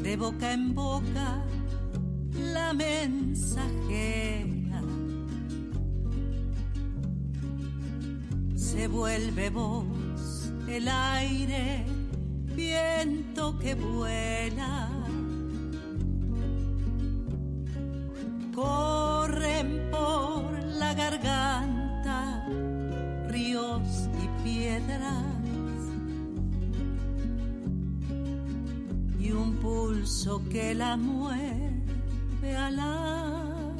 de boca en boca la mensajera se vuelve voz, el aire, viento que vuela. Corren por la garganta ríos y piedras y un pulso que la mueve a la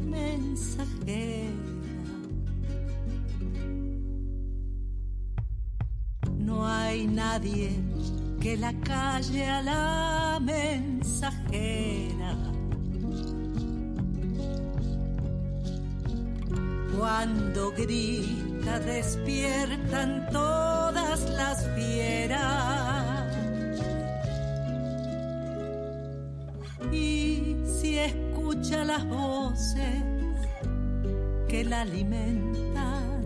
mensajera. No hay nadie que la calle a la mensajera. Cuando grita despiertan todas las fieras. Y si escucha las voces que la alimentan,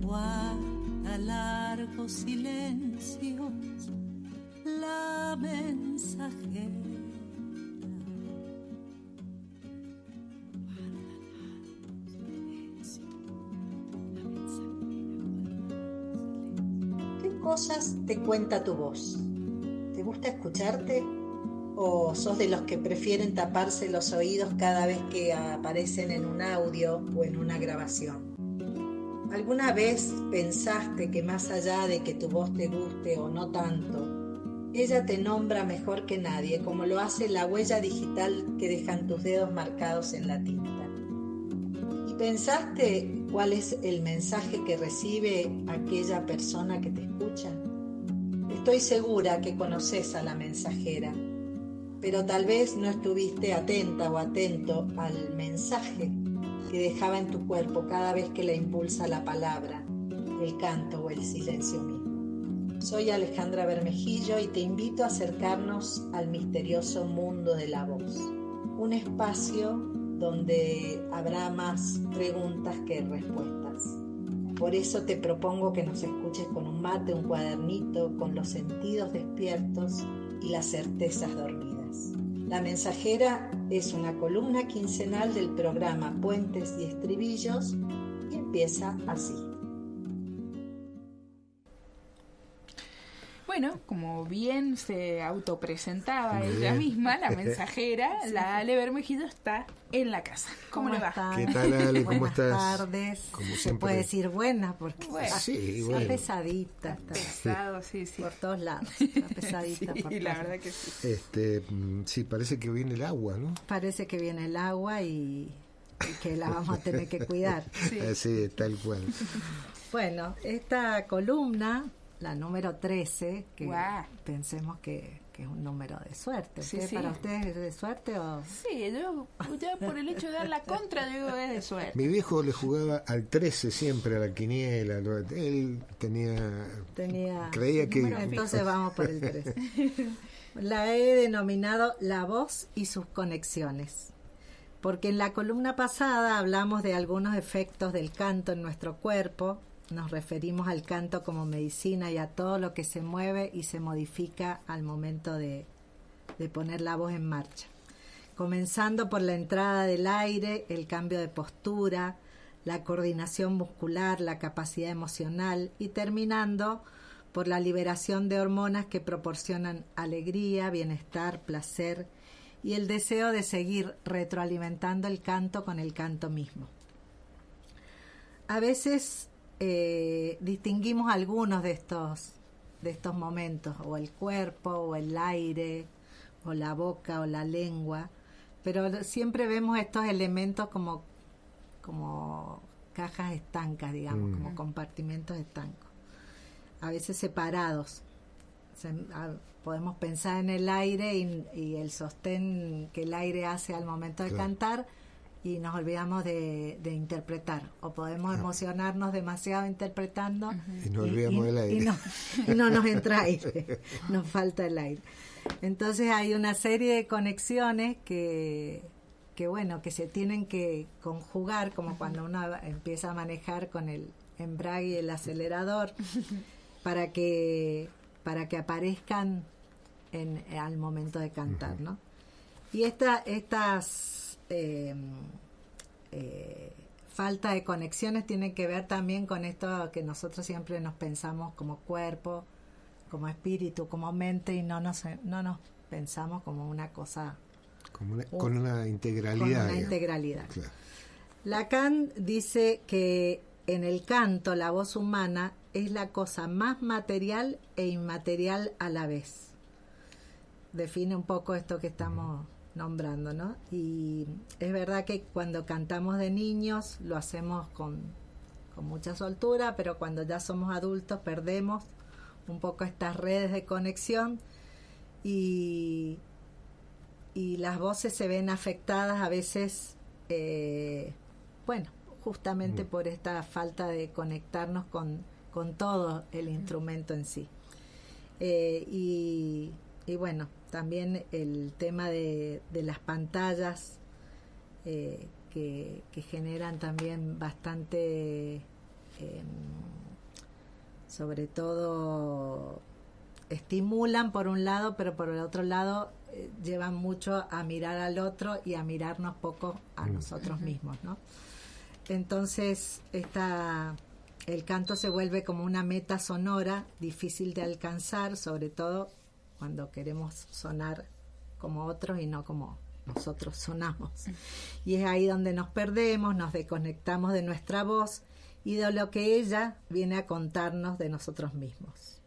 guarda largos silencios la mensajera. ¿Qué cosas te cuenta tu voz? ¿Te gusta escucharte? ¿O sos de los que prefieren taparse los oídos cada vez que aparecen en un audio o en una grabación? ¿Alguna vez pensaste que más allá de que tu voz te guste o no tanto, ella te nombra mejor que nadie, como lo hace la huella digital que dejan tus dedos marcados en la tinta? ¿Y pensaste cuál es el mensaje que recibe aquella persona que te escucha? Estoy segura que conoces a la mensajera, pero tal vez no estuviste atenta o atento al mensaje que dejaba en tu cuerpo cada vez que la impulsa la palabra, el canto o el silencio mismo. Soy Alejandra Bermejillo y te invito a acercarnos al misterioso mundo de la voz, un espacio donde habrá más preguntas que respuestas. Por eso te propongo que nos escuches con un mate, un cuadernito, con los sentidos despiertos y las certezas dormidas. La Mensajera es una columna quincenal del programa Puentes y Estribillos y empieza así. Bueno, como bien se autopresentaba ella misma, la mensajera, la Ale Bermejillo está en la casa. ¿Cómo le va? Están? ¿Qué tal, Ale? ¿Cómo estás? Buenas tardes. Como se siempre. puede decir buena porque sí, está bueno. pesadita. Está pesado, sí. Por todos lados. Está pesadita. Sí, por la todos verdad lados. que sí. Sí, parece que viene el agua, ¿no? Parece que viene el agua y que la vamos a tener que cuidar. Sí. Así, tal cual. Bueno, esta columna, la número 13, que Guau. pensemos que es un número de suerte. Sí, ¿Usted, sí. ¿Para ustedes es de suerte o...? Sí, yo ya por el hecho de dar la contra, yo digo es de suerte. Mi viejo le jugaba al 13 siempre, a la quiniela. Él creía que... Bueno, entonces vamos por el 13. La he denominado La voz y sus conexiones, porque en la columna pasada hablamos de algunos efectos del canto en nuestro cuerpo. Nos referimos al canto como medicina y a todo lo que se mueve y se modifica al momento de poner la voz en marcha. Comenzando por la entrada del aire, el cambio de postura, la coordinación muscular, la capacidad emocional y terminando por la liberación de hormonas que proporcionan alegría, bienestar, placer y el deseo de seguir retroalimentando el canto con el canto mismo. A veces distinguimos algunos de estos momentos, o el cuerpo, o el aire, o la boca, o la lengua, pero siempre vemos estos elementos como cajas estancas, digamos, como compartimentos estancos, a veces separados. Podemos pensar en el aire y el sostén que el aire hace al momento de cantar, y nos olvidamos de interpretar, o podemos emocionarnos demasiado interpretando y nos olvidamos del aire y no nos entra aire, nos falta el aire. Entonces hay una serie de conexiones que se tienen que conjugar, como cuando uno empieza a manejar con el embrague y el acelerador, para que para que aparezcan al momento de cantar, ¿no? Y estas falta de conexiones tienen que ver también con esto que nosotros siempre nos pensamos como cuerpo, como espíritu, como mente, y no nos pensamos como una cosa... con una integralidad. Con una integralidad. Claro. Lacan dice que en el canto la voz humana es la cosa más material e inmaterial a la vez. Define un poco esto que estamos nombrando, ¿no? Y es verdad que cuando cantamos de niños lo hacemos con mucha soltura, pero cuando ya somos adultos perdemos un poco estas redes de conexión y las voces se ven afectadas a veces, justamente por esta falta de conectarnos con todo el instrumento en sí. Y bueno, también el tema de las pantallas que generan también bastante, sobre todo estimulan por un lado, pero por el otro lado llevan mucho a mirar al otro y a mirarnos poco a nosotros mismos, ¿no? Entonces el canto se vuelve como una meta sonora difícil de alcanzar, sobre todo cuando queremos sonar como otros y no como nosotros sonamos. Y es ahí donde nos perdemos, nos desconectamos de nuestra voz y de lo que ella viene a contarnos de nosotros mismos.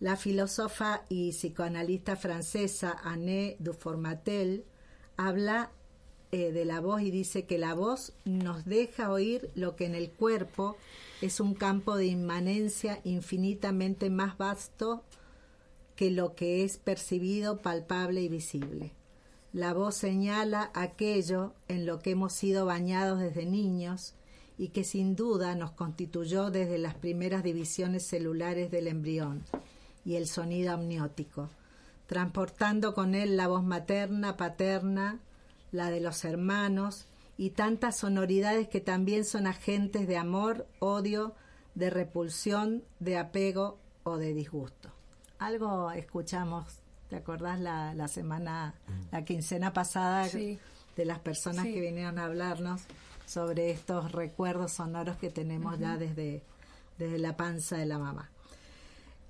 La filósofa y psicoanalista francesa Anne Duformatel habla de la voz y dice que la voz nos deja oír lo que en el cuerpo es un campo de inmanencia infinitamente más vasto que lo que es percibido, palpable y visible. La voz señala aquello en lo que hemos sido bañados desde niños y que sin duda nos constituyó desde las primeras divisiones celulares del embrión y el sonido amniótico, transportando con él la voz materna, paterna, la de los hermanos y tantas sonoridades que también son agentes de amor, odio, de repulsión, de apego o de disgusto. Algo escuchamos, ¿te acordás la quincena pasada? Sí. De las personas que vinieron a hablarnos sobre estos recuerdos sonoros que tenemos ya desde la panza de la mamá.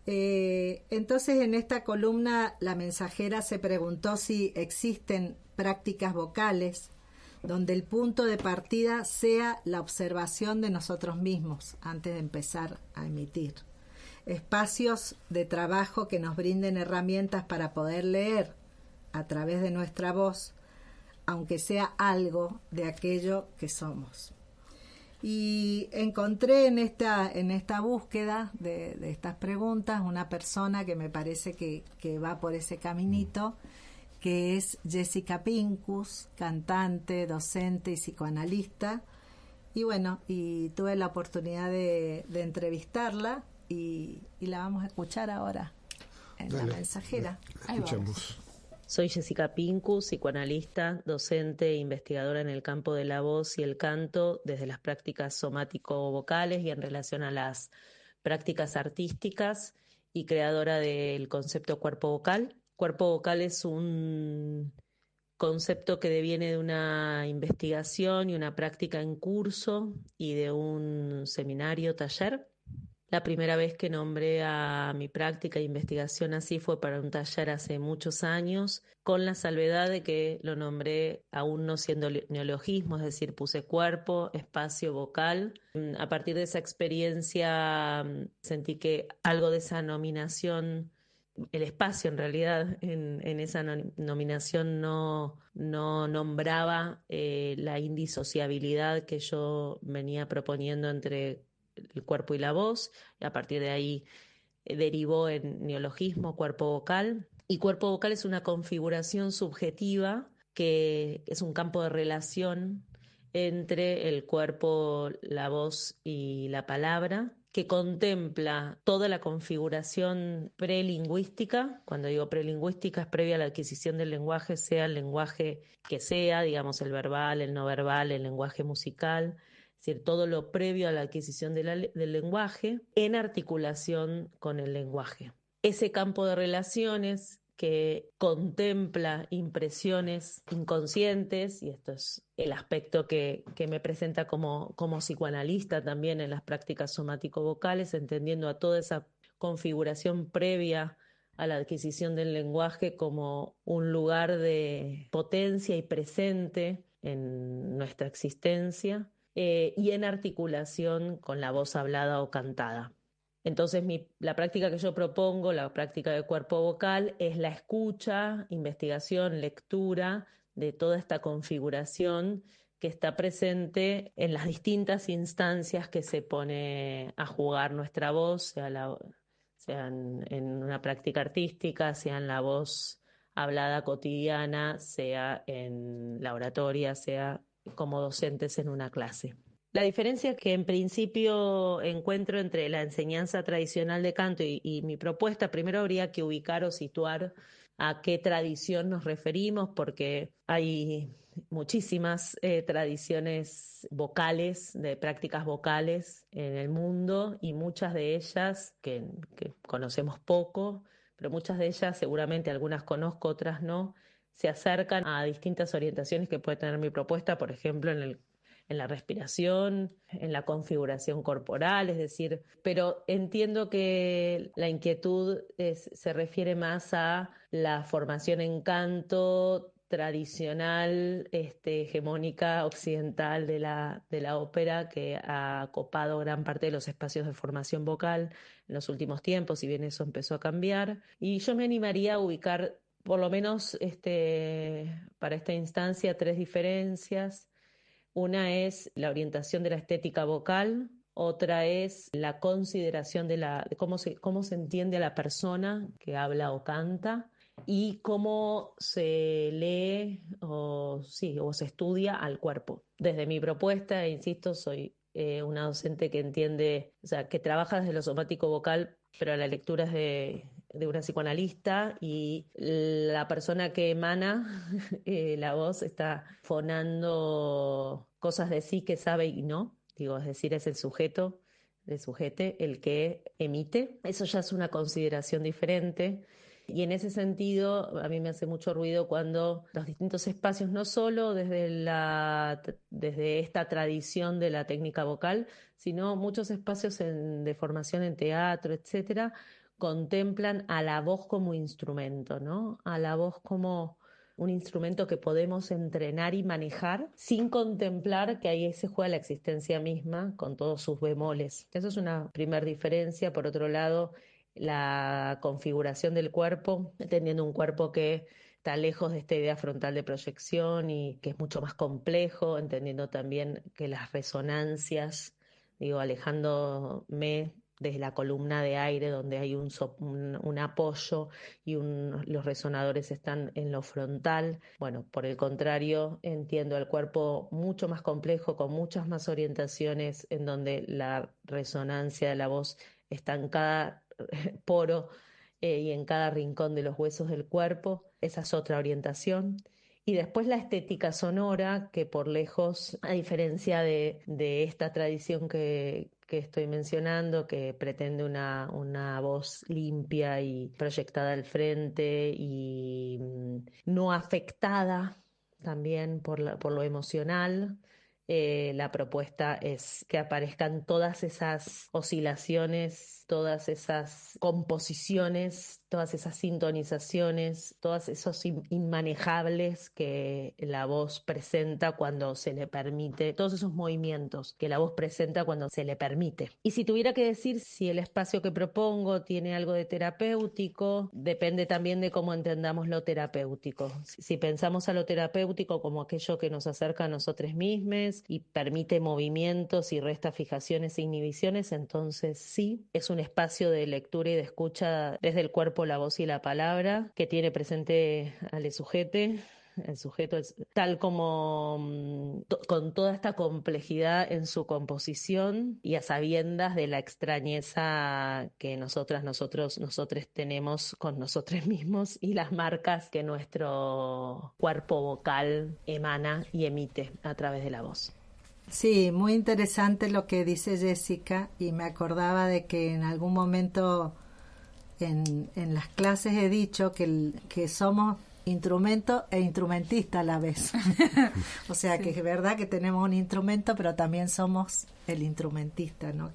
Entonces en esta columna la mensajera se preguntó si existen prácticas vocales donde el punto de partida sea la observación de nosotros mismos antes de empezar a emitir. Espacios de trabajo que nos brinden herramientas para poder leer a través de nuestra voz, aunque sea algo de aquello que somos. Y encontré en esta búsqueda de estas preguntas una persona que me parece que va por ese caminito, que es Jessica Pincus, cantante, docente y psicoanalista. Y bueno, y tuve la oportunidad de entrevistarla y la vamos a escuchar ahora en Dale, La Mensajera. Ahí vamos. Escuchamos. Soy Jessica Pincus, psicoanalista, docente e investigadora en el campo de la voz y el canto desde las prácticas somático-vocales y en relación a las prácticas artísticas y creadora del concepto cuerpo vocal. Cuerpo vocal es un concepto que deviene de una investigación y una práctica en curso y de un seminario taller. La primera vez que nombré a mi práctica de investigación así fue para un taller hace muchos años, con la salvedad de que lo nombré aún no siendo neologismo, es decir, puse cuerpo, espacio, vocal. A partir de esa experiencia sentí que algo de esa nominación, el espacio en realidad, en esa nominación no nombraba la indisociabilidad que yo venía proponiendo entre el cuerpo y la voz, y a partir de ahí derivó en neologismo, cuerpo vocal. Y cuerpo vocal es una configuración subjetiva que es un campo de relación entre el cuerpo, la voz y la palabra, que contempla toda la configuración prelingüística. Cuando digo prelingüística es previa a la adquisición del lenguaje, sea el lenguaje que sea, digamos el verbal, el no verbal, el lenguaje musical, es decir, todo lo previo a la adquisición del lenguaje en articulación con el lenguaje. ese campo de relaciones que contempla impresiones inconscientes, y esto es el aspecto que me presenta como psicoanalista también en las prácticas somático-vocales, entendiendo a toda esa configuración previa a la adquisición del lenguaje como un lugar de potencia y presente en nuestra existencia, y en articulación con la voz hablada o cantada. Entonces, la práctica que yo propongo, la práctica de cuerpo vocal, es la escucha, investigación, lectura de toda esta configuración que está presente en las distintas instancias que se pone a jugar nuestra voz, sea en una práctica artística, sea en la voz hablada cotidiana, sea en la oratoria, sea como docentes en una clase. La diferencia que en principio encuentro entre la enseñanza tradicional de canto y mi propuesta, primero habría que ubicar o situar a qué tradición nos referimos, porque hay muchísimas tradiciones vocales, de prácticas vocales en el mundo, y muchas de ellas que conocemos poco, pero muchas de ellas, seguramente algunas conozco, otras no, se acercan a distintas orientaciones que puede tener mi propuesta, por ejemplo, en la respiración, en la configuración corporal, es decir, pero entiendo que la inquietud se refiere más a la formación en canto tradicional, hegemónica occidental de la ópera, que ha copado gran parte de los espacios de formación vocal en los últimos tiempos, si bien eso empezó a cambiar. Y yo me animaría a ubicar, por lo menos para esta instancia, 3 diferencias. Una es la orientación de la estética vocal, otra es la consideración de cómo se entiende a la persona que habla o canta, y cómo se lee o se estudia al cuerpo. Desde mi propuesta, insisto, soy una docente que entiende, o sea, que trabaja desde lo somático vocal, pero la lectura es de una psicoanalista, y la persona que emana la voz está fonando cosas de sí que sabe y no, es decir, es el sujeto, el sujete, el que emite. Eso ya es una consideración diferente. Y en ese sentido, a mí me hace mucho ruido cuando los distintos espacios, no solo desde esta tradición de la técnica vocal, sino muchos espacios de formación en teatro, etcétera, contemplan a la voz como instrumento, ¿no? A la voz como un instrumento que podemos entrenar y manejar sin contemplar que ahí se juega la existencia misma con todos sus bemoles. Eso es una primera diferencia. Por otro lado, la configuración del cuerpo, teniendo un cuerpo que está lejos de esta idea frontal de proyección y que es mucho más complejo, entendiendo también que las resonancias, alejándome desde la columna de aire donde hay un apoyo y los resonadores están en lo frontal. Bueno, por el contrario, entiendo el cuerpo mucho más complejo, con muchas más orientaciones, en donde la resonancia de la voz está en cada poro y en cada rincón de los huesos del cuerpo. Esa es otra orientación. Y después la estética sonora, que por lejos, a diferencia de esta tradición que estoy mencionando, que pretende una voz limpia y proyectada al frente y no afectada también por lo emocional, la propuesta es que aparezcan todas esas oscilaciones, todas esas composiciones, todas esas sintonizaciones, todos esos inmanejables que la voz presenta cuando se le permite, todos esos movimientos que la voz presenta cuando se le permite. Y si tuviera que decir si el espacio que propongo tiene algo de terapéutico, depende también de cómo entendamos lo terapéutico. Si pensamos a lo terapéutico como aquello que nos acerca a nosotros mismos y permite movimientos y resta fijaciones e inhibiciones, entonces sí, es un espacio de lectura y de escucha desde el cuerpo, la voz y la palabra, que tiene presente al sujete. El sujeto es tal como con toda esta complejidad en su composición, y a sabiendas de la extrañeza que nosotros tenemos con nosotros mismos y las marcas que nuestro cuerpo vocal emana y emite a través de la voz. Sí, muy interesante lo que dice Jessica, y me acordaba de que en algún momento en las clases he dicho que somos instrumento e instrumentista a la vez. O sea, que es verdad que tenemos un instrumento, pero también somos el instrumentista, ¿no?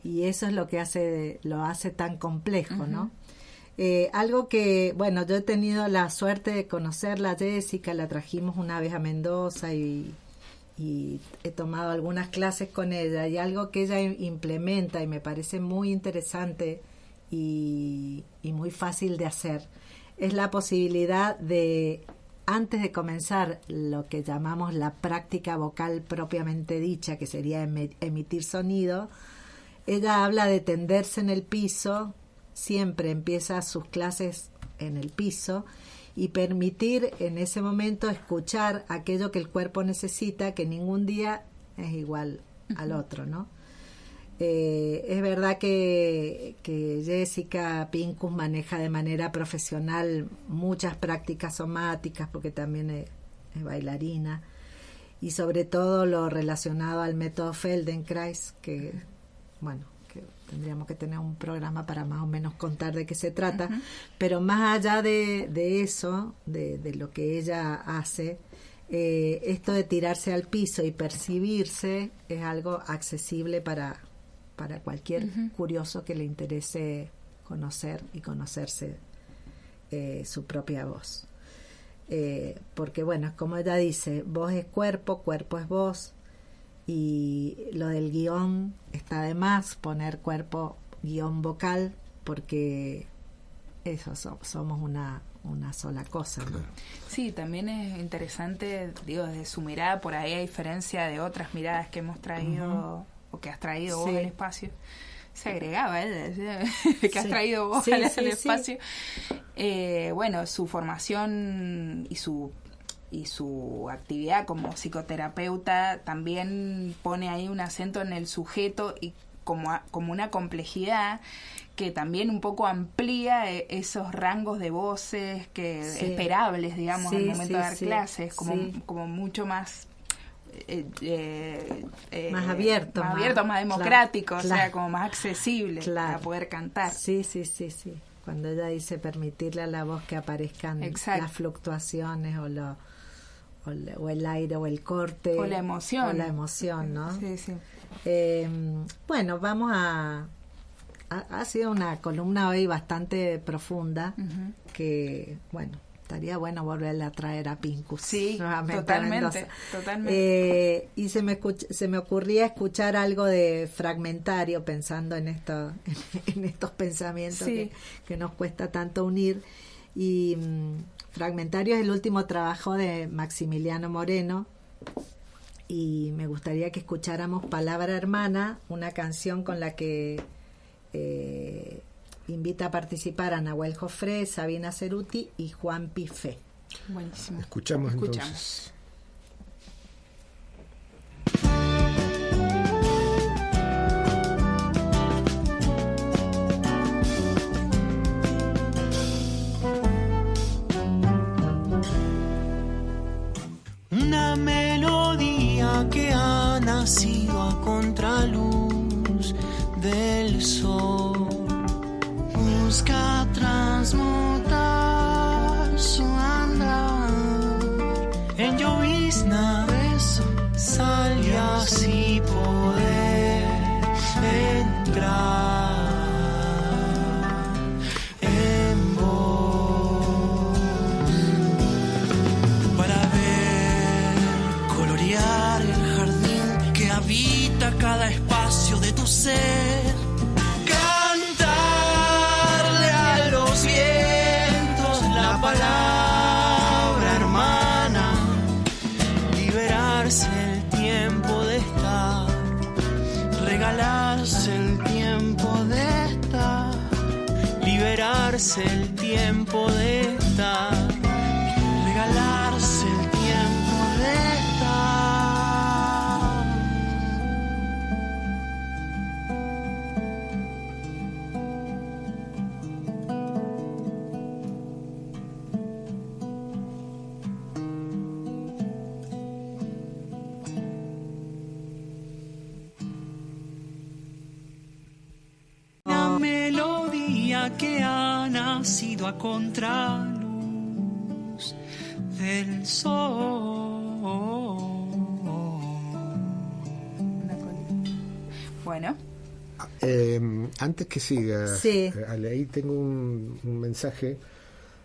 Y eso es lo que lo hace tan complejo, ¿no? Algo que, bueno, yo he tenido la suerte de conocerla a Jessica, la trajimos una vez a Mendoza y he tomado algunas clases con ella, y algo que ella implementa y me parece muy interesante y muy fácil de hacer es la posibilidad de, antes de comenzar lo que llamamos la práctica vocal propiamente dicha, que sería emitir sonido, ella habla de tenderse en el piso, siempre empieza sus clases en el piso, y permitir en ese momento escuchar aquello que el cuerpo necesita, que ningún día es igual al otro, ¿no? Es verdad que Jessica Pincus maneja de manera profesional muchas prácticas somáticas, porque también es bailarina, y sobre todo lo relacionado al método Feldenkrais, que, bueno, que tendríamos que tener un programa para más o menos contar de qué se trata, pero más allá de eso, de lo que ella hace, esto de tirarse al piso y percibirse es algo accesible para cualquier curioso que le interese conocer y conocerse su propia voz. Porque, bueno, como ella dice, voz es cuerpo, cuerpo es voz, y lo del guión está de más, poner cuerpo, guión vocal, porque eso somos una sola cosa, ¿no? Sí, también es interesante, digo, desde su mirada, por ahí a diferencia de otras miradas que hemos traído o que has traído vos al espacio, se agregaba que has traído vos al espacio. Bueno, su formación y su actividad como psicoterapeuta también pone ahí un acento en el sujeto y como una complejidad que también un poco amplía esos rangos de voces esperables, digamos, al momento de dar clases, como mucho más más abierto, más democrático, o sea, como más accesible a poder cantar. Sí. Cuando ella dice permitirle a la voz que aparezcan las fluctuaciones o el aire o el corte o la emoción, ¿no? Sí. Bueno, vamos ha sido una columna hoy bastante profunda, que, bueno, estaría bueno volverle a traer a Pincus. Sí, totalmente. Y se me ocurría escuchar algo de Fragmentario, pensando en estos pensamientos que nos cuesta tanto unir. Y Fragmentario es el último trabajo de Maximiliano Moreno, y me gustaría que escucháramos Palabra Hermana, una canción con la que invita a participar a Nahuel Jofré, Sabina Ceruti y Juan Pifé. Buenísimo. Escuchamos. Entonces. Una melodía que ha nacido a contraluz del sol, busca transmutar su andar en llovizna, sal y así poder entrar en vos para ver colorear el jardín que habita cada espacio de tu ser. Palabra hermana, liberarse el tiempo de estar, regalarse el tiempo de estar, liberarse el tiempo de estar, regalarse el tiempo de estar. estrella que ha nacido a contraluz del sol. Bueno. Antes que siga, Sí. Ale, ahí tengo un mensaje.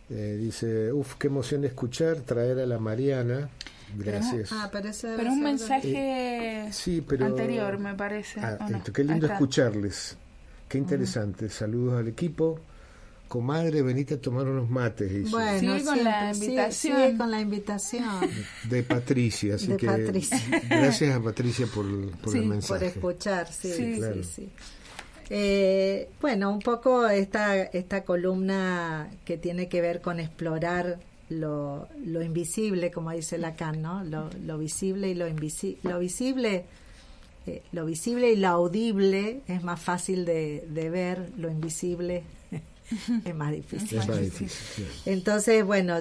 Dice, qué emoción escuchar, traer a la Mariana. Gracias. Pero un mensaje sí, pero, anterior, me parece. No? Qué lindo escucharles. Qué interesante. Saludos al equipo. Comadre, venite a tomar unos mates. Dice. Bueno, sigue con la invitación. Sigue con la invitación. De Patricia, así De que Patricia. gracias a Patricia por el mensaje. Por escuchar, sí. Claro. Bueno, un poco esta columna que tiene que ver con explorar lo invisible, como dice Lacan, ¿no? Lo visible y lo invisible. Lo visible y lo audible es más fácil de ver, lo invisible es más difícil. Es más difícil, sí. Entonces, bueno,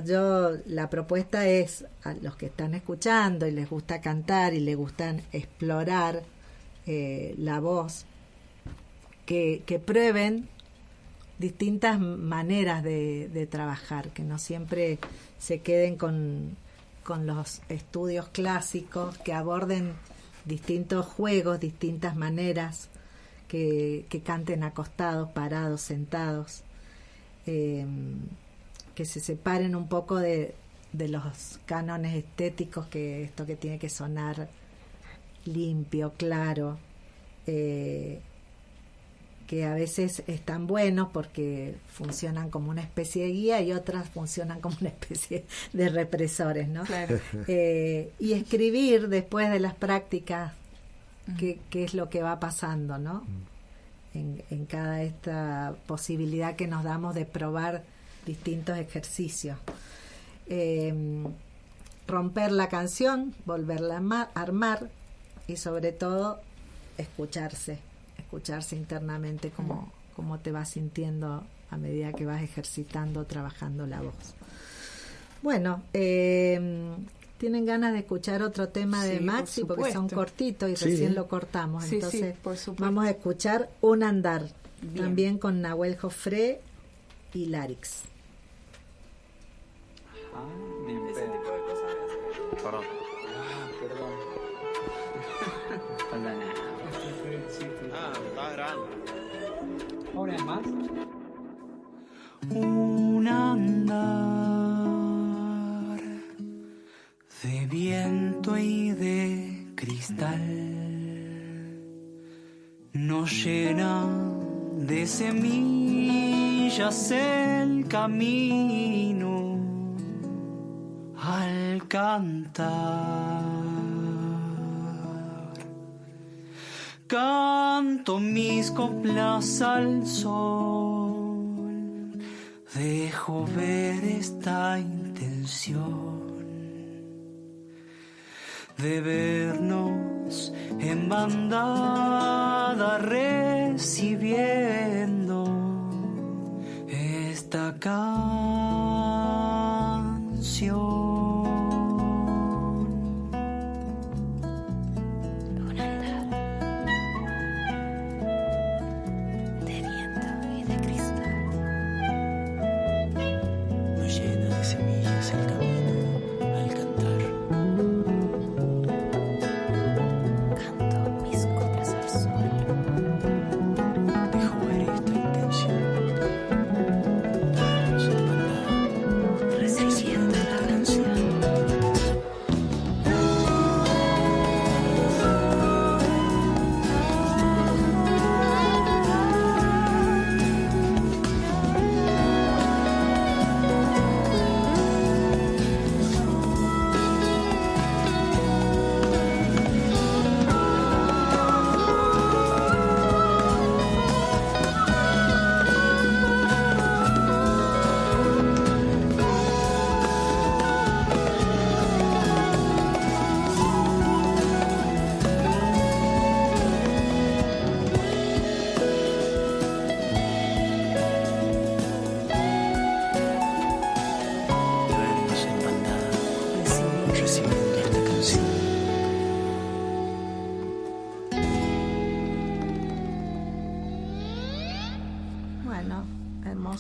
la propuesta es a los que están escuchando y les gusta cantar y les gustan explorar la voz, que prueben distintas maneras de trabajar, que no siempre se queden con los estudios clásicos, que aborden distintos juegos, distintas maneras, que canten acostados, parados, sentados, que se separen un poco de los cánones estéticos, que esto que tiene que sonar limpio, claro, que a veces están buenos porque funcionan como una especie de guía y otras funcionan como una especie de represores, ¿no? Claro. Y escribir después de las prácticas qué es lo que va pasando, ¿no? En cada esta posibilidad que nos damos de probar distintos ejercicios. Romper la canción, volverla a armar y sobre todo escucharse internamente cómo te vas sintiendo a medida que vas ejercitando, trabajando la voz. Bueno, ¿tienen ganas de escuchar otro tema de Maxi? Porque son cortitos y recién lo cortamos. Sí, entonces por supuesto. vamos a escuchar Un Andar, Bien. también con Nahuel Jofré y Larix. Ese tipo de cosas. Perdón. Está grande. ¿Una más? Un andar de viento y de cristal nos llena de semillas el camino al cantar. Canto mis coplas al sol, dejo ver esta intención de vernos en bandada recibiendo esta canción.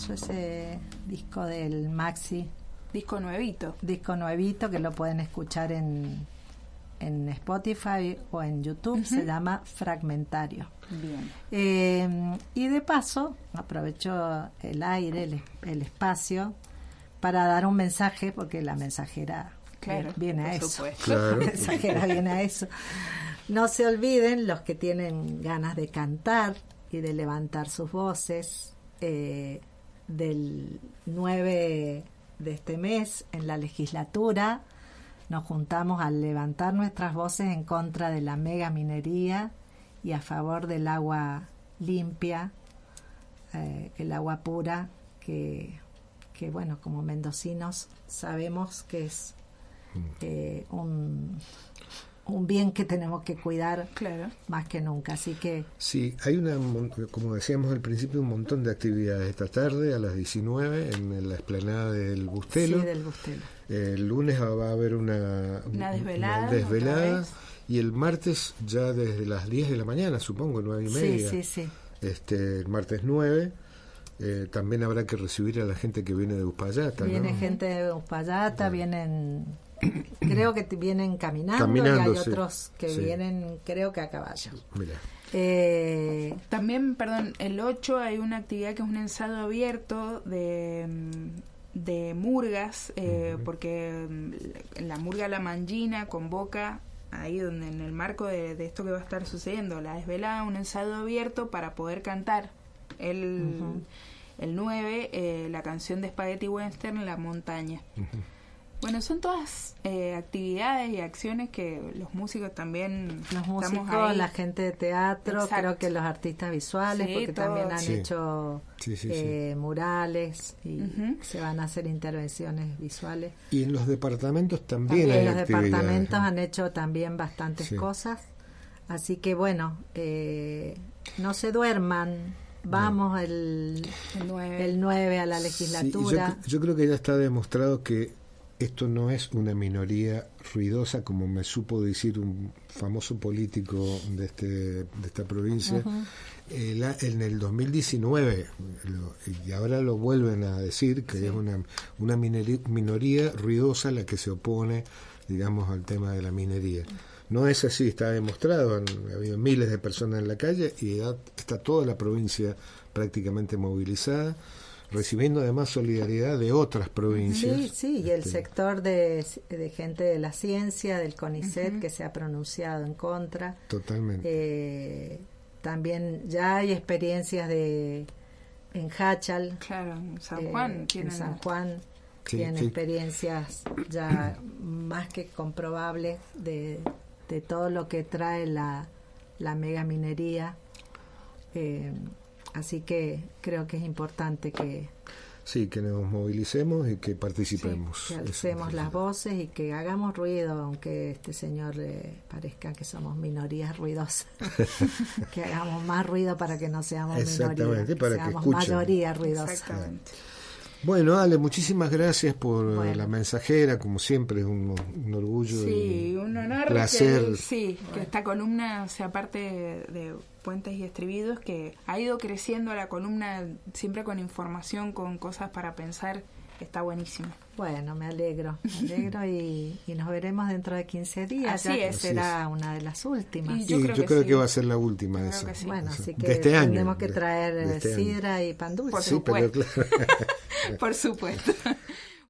hermoso ese disco del Maxi. Disco nuevito. Disco nuevito que lo pueden escuchar en Spotify o en YouTube. Se llama Fragmentario. Bien. Y de paso aprovecho el aire, el espacio, para dar un mensaje, porque la mensajera viene a eso. Claro. La mensajera viene a eso. No se olviden, los que tienen ganas de cantar y de levantar sus voces, del 9 de este mes en la legislatura nos juntamos a levantar nuestras voces en contra de la mega minería y a favor del agua limpia, el agua pura, que bueno, como mendocinos sabemos que es un bien que tenemos que cuidar más que nunca. Así que sí, hay como decíamos al principio, un montón de actividades esta tarde a las 19 en la explanada del Bustelo. Sí, del Bustelo. El lunes va a haber una desvelada y el martes ya desde las 10 de la mañana, supongo, 9:30. Sí. El martes 9. También habrá que recibir a la gente que viene de Uspallata. Viene gente de Uspallata, vienen, creo que vienen caminando y hay otros que vienen, creo que a caballo. Mira. También, el 8 hay una actividad que es un ensayo abierto de murgas, porque la murga La Mangina convoca ahí donde en el marco de esto que va a estar sucediendo, la desvelada, un ensayo abierto para poder cantar el 9, la canción de Spaghetti Western, La Montaña. Bueno, son todas actividades y acciones que los músicos también los músicos, ahí. La gente de teatro. Exacto. Creo que los artistas visuales, porque todo. También han hecho murales y se van a hacer intervenciones visuales. Y en los departamentos también hay los actividades. Departamentos han hecho también bastantes cosas, así que bueno, no se duerman. Vamos el 9 a la legislatura. Yo creo que ya está demostrado que esto no es una minoría ruidosa, como me supo decir un famoso político de esta provincia. En el 2019, y ahora lo vuelven a decir, que es una minoría ruidosa la que se opone, digamos, al tema de la minería. No es así, está demostrado. Ha habido miles de personas en la calle y está toda la provincia prácticamente movilizada, recibiendo además solidaridad de otras provincias. Sí, y el sector de gente de la ciencia, del CONICET, que se ha pronunciado en contra. Totalmente. También ya hay experiencias en Háchal. Claro, en San Juan. En San Juan tienen experiencias ya más que comprobables de todo lo que trae la mega minería. Así que creo que es importante que nos movilicemos y que participemos. Que alcemos las voces y que hagamos ruido, aunque este señor parezca que somos minorías ruidosas. Que hagamos más ruido para que no seamos minorías, para seamos que mayoría ruidosa. Exactamente. Bueno, Ale, muchísimas gracias por la mensajera, como siempre, es un orgullo, un honor, placer. Que esta columna sea parte de Puentes y Estribillos, que ha ido creciendo la columna siempre con información, con cosas para pensar, está buenísimo. Bueno, me alegro y nos veremos dentro de 15 días. Será una de las últimas. Y yo creo que va a ser la última de esa. Bueno, así que de este año, tenemos que traer sidra y pan dulce. Por supuesto. Por supuesto.